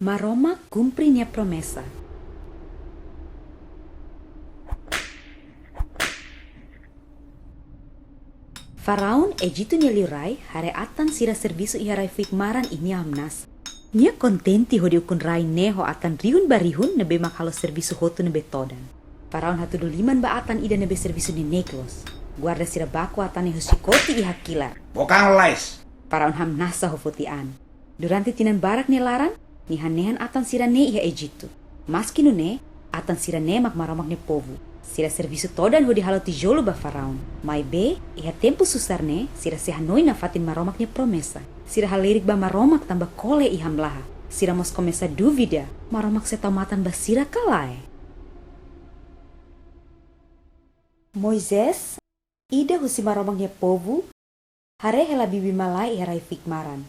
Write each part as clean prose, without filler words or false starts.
Maroma cumpre a promessa. Faraon Egito nia liurai hare atan sira servisu iharai fikmaran ini amnas. Nia kontenti ho diukun rai neho atan riun barihun nebe makalo servisu hotu nebe todan. Faraon hatu duliman ba atan ida nebe servisu ni neklos. Guarda sira baku atan neho sikoti iha kilar. Bokang lais. Faraon hamnasa ho futian. Durante tinan barak ni laran, ni hanehan atan sira ne iha Egito. Maski no ne, atan sira ne mak maromak ne povu. Sira servisu todan ho di halo tijolo ba Faraon. Mai be, iha tempo susar ne, sira se hanoi na fatin maromak ne promesa. Sira halirik ba maromak tamba kole iham laha. Sira mos komesa duvida, maromak se tomatan ba sira kalai. Moises, ida husi maromak ne povu, hare hela bibi malai iha rai fikmaran.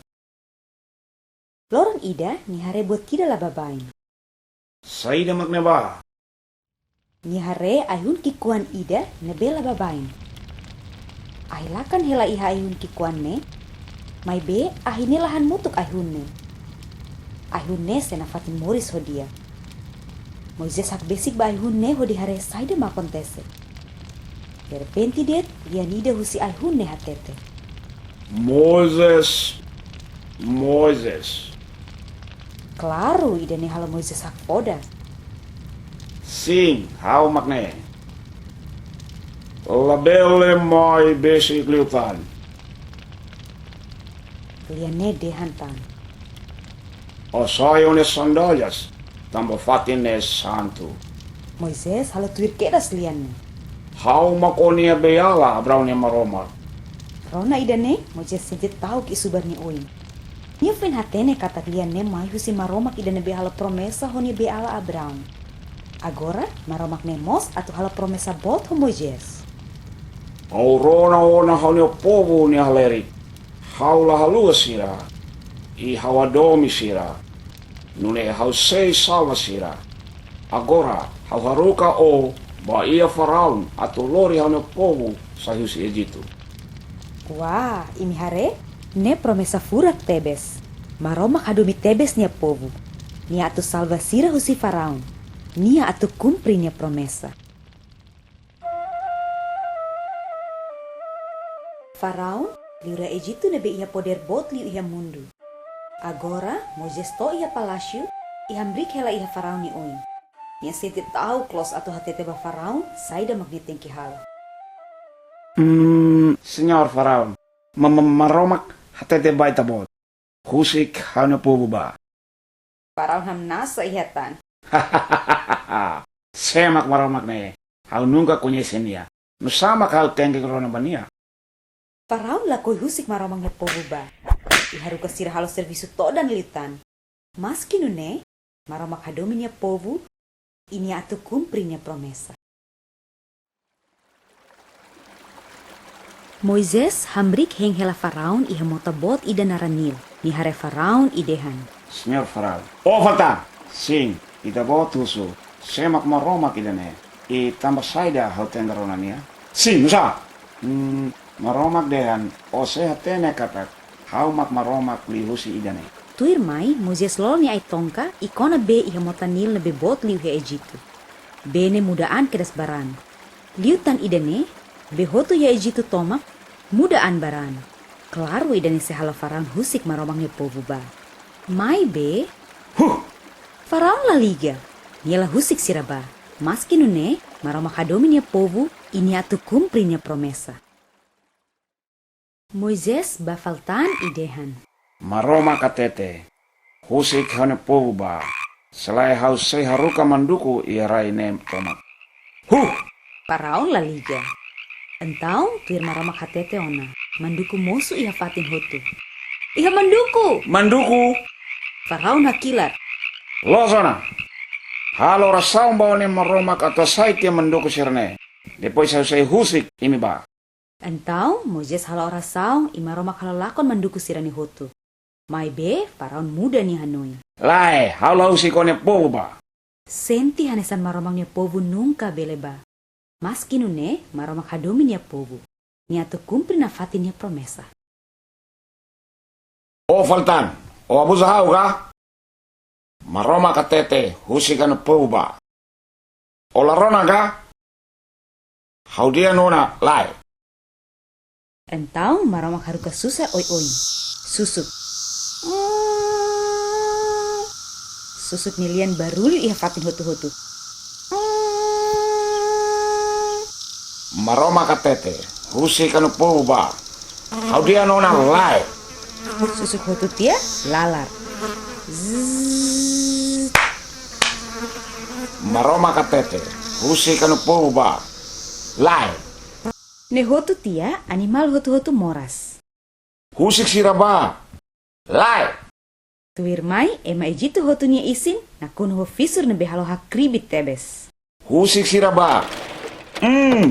Lorong ida ni hare buat kida la babain. Saida makneba. Ni hare ayun kikuan ida nebela babain. Ahilakan hela iha ayun kikuan ne. Mai be ahine lahan mutuk ayun ne. Ayun ne senafatin moris hodia. Moises hak besik ba ayun ne hodi hare saida makontese. Berpenti det dia nida husi ayun ne hatete. Moses. Claro ida ne hala Moises hak poda. Sim, hau makne. Labele mai besi kliutan. Liane dehantan. Osayones sandalias. Tamba fatines santu. Moises hala tuir kedas liane. Hau makonia beala abraunia maromar. Rona ida ne, Moises sentit tahu ki subar ni oin. Nia fen hatene kata liane mai husi maromak ida ne behala promesa honi beala Abraão. Agora, maromak ne mos atau hala promesa bot ho Moises. Aurona ona haunio povo ni haleri. Haula halua sira. I hawadomi sira. Nune hau sei salva sira. Agora, hau haruka o ba ia Faraon atau lori haunio povo sahiusi Egito. Wah, imi hare, ne promesa furak tebes. Maromak hadumi tebes nia povo. Nia atu salva sira husi Faraon. Nia atu cumpri nia promesa. Faraon, liura Egito nebe ia poder bot liu ia mundu. Agora, Moises to ia palasio, ia mbrik hela ia Faraon ni oin. Nia senti tahu klos atau hatete ba Faraon, saida magnitengki hal. Senyor Faraon, maromak hatete baita bot. Husik haunio povo ba. Faraon hamnasa ihatan. Semak maromak ne. Hau nunca conhecen ya. No sama hau tenge corona bania. Faraon lakoi husik maromangnya povo ba. Iharu kasira halo servisu to dan litan. Maski nune, maromak hadominya povo, ini atu cumprinya promesa. Moises hambrik heng hela Faraon iha mota bot ida naranil. Ni hare Faraon idehan. Senyor Faraon. Oh fata. Sing, ita bot husu. Semak maromak ida ne. I tambah saida hau tenge corona nia. Sing, nusa. Maromak dehan. O sehat tene katak. Hau mak maromak li husi ida ne. Tuir mai, Moises lol ni ai tongka, ikona be iha mota nil nebe bot liu he Egito. Bene mudaan kedas baran. Liutan idane, be hotu ya Egito tomak, mudaan baran. Claro idane sehala Faraon husik maromangnya povo ba. Mai be, Faraon la liga. Niela husik siraba. Maski nune, maromak hadominya povo, ini atu cumprinya promesa. Moises bafaltan idehan. Maroma katete. Husik haunio povo ba. Selai hau sei haruka manduku ia rai nem tomak. Faraon la liga. Entau tuir maromak hatete ona. Manduku mosu iha fatin hotu. Iha manduku. Manduku. Faraon hakilat. Lo sana. Halo rasaung bawa ni maromak atau sai tia manduku sirne. Depois saya husik imi ba. Entau Moises hala ora saung ima romak hala lakon manduku sirani hotu. Mai be Faraon muda ni hanoi. Lai, halo husik kone povo ba. Senti hanesan maromangnya povu nungka beleba. Maski nune maromak hadomi nia povu. Nia tu cumpri na fatin nia promesa. O faltan, o abusa hau ka? Maroma katete husikan pouba. Olarona ga? Haudia nona lai. Então maromak haruka susar oi-oi. Susuk. Susuk nilian barulho iha fatin hotu-hotu. Maroma katete husikan pouba. Haudia nona lai. Susuk hotu tia lalar. Zzz. Maroma katete husikan pouba. Lai. Ne hotu tia animal hotu-hotu moras. Husik siraba. Lai. Tuir mai ema ejitu hotu nia isin na kuno ho fisur nebe halo hakribit tebes. Husik siraba.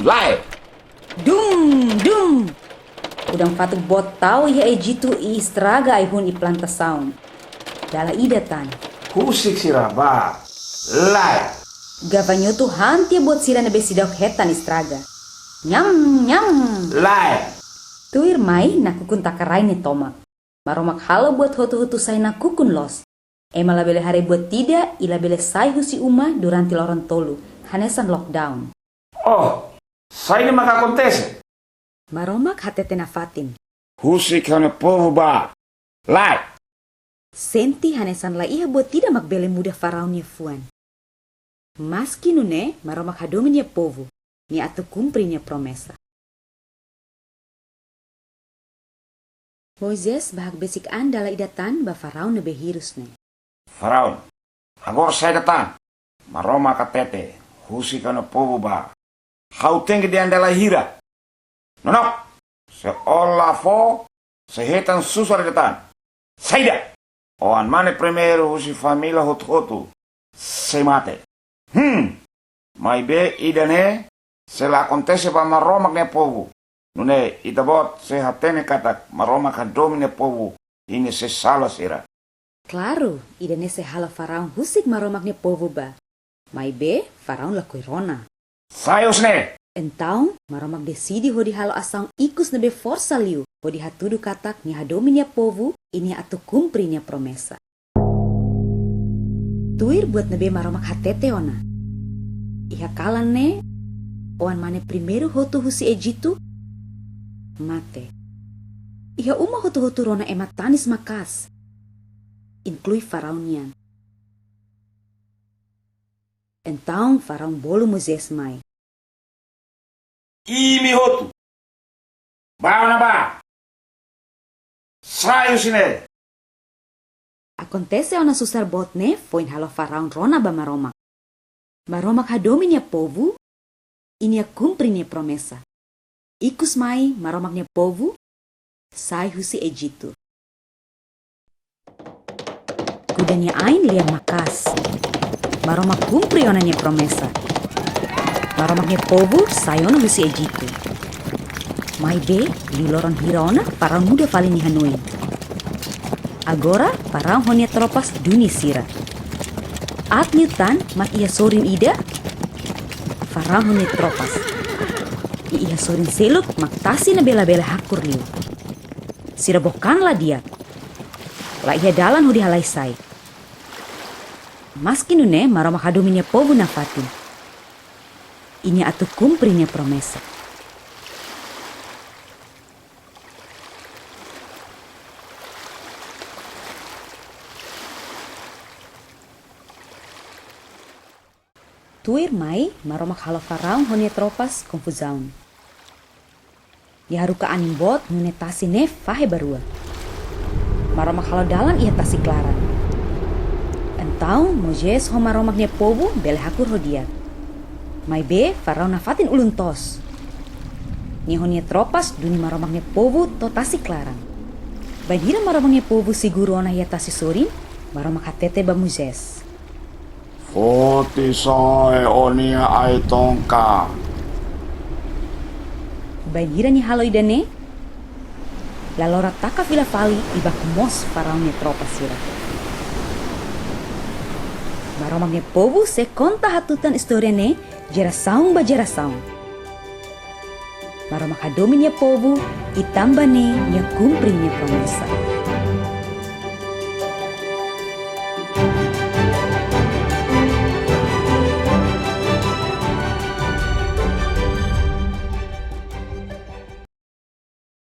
Lai. Dum dum. Udang fatuk bot tau ia ejitu i istraga ai hun i plantasaun. Dala idatan. Husik siraba. Lai. Gavanyo tu hantia bot sila nebe sidok hetan istraga. Nyam nyam. Lai. Tuir mai na kukun takarai ni tomak. Maromak halo buat hotu-hotu say na kukun los. Ema labele hari buat tidak, ila bele say husi uma durante loron tolu. Hanesan lockdown. Oh, saya ini maka kontese. Maromak hatete na fatin. Husik hane pouba. Lai. Senti hanesan la iha buat tidak makbele muda faraonia fuan. Maski nune, maromak hadominia povu. Ni atu kumprinya promesa. Moises bahag besik andala idatan ba faraon nebe hirusne. Faraon, agora saya datang. Maroma katete, husik hane pouba. Hau tinggi di andala hira. Nonok, se olafo, se hetan susar datang. Saida. Oan mane primeiro husi família hotu-hotu. Se mate. Mai be idane, se la acontece pa maromak ne povo. Nune itabot se hatene katak maromak hadomine povo. Ini se sala sira. Claro, idane se hala faraon husik maromak ne povo ba. Mai be, faraon la koirona. Sayos ne. Então, maromak decidi hodi halo asang ikus nebe força liu. Hodi hatudu katak ni hadominia povo, ini atu kumprinya promesa. Tuir buat nebe maromak hatete ona. Iha kalan ne, oan mane primeiro hotu husi ejitu, mate. Iha uma hotu-hotu rona ema tanis makas, inclui faraonian. Então, faraon bolu Moisés mai. Imi hotu. Bawa na ba? Sayos ne. Acontece ona susar botne, foi halo faraon rona ba maromak. Maromak hadominia povo, ini a cumprinha promesa. Ikus mai maromaknya povo, sai husi Egito. Kudanya ain lia makas. Maromak cumpri onanya promesa. Maromaknya povo, sai ona husi Egito. Mai be, di loron hirona, para muda falin ni Hanoi. Agora, para honia tropas duni sira. At niutan, mat ia sorin ida, farang honia tropas. Ia sorin seluk, mak tasi na bela-bela hakur liu. Sira bokanlah dia. La ia dalan hudi halai sai. Maski nune, maromak hadominya povu na fatin. Ini atu kumprinya promesa. Tuir mai, maromak halo faraon honia tropas konfuzaun. Yaharuka anin bot nune tasi ne fahe barua. Maromak halo dalan ia tasi klaran. Entau Moises ho maromak ne povu bele hakur hodia. Mai be faraon nafatin ulun tos. Ni honia tropas duni maromak ne povu to tasi klaran. Badira maromak ne povu siguro ona ia tasi sorin, maromak hatete ba Moises. Foti soe onia ai tongka. Bagira ni halo idane, lalora taka vila fali iba kumos faraonnya tropa sira. Maromaknya povu se konta hatutan istoriane jerasaung ba jerasaung. Maromak hadominya povu itambane nya kumprinya promesa.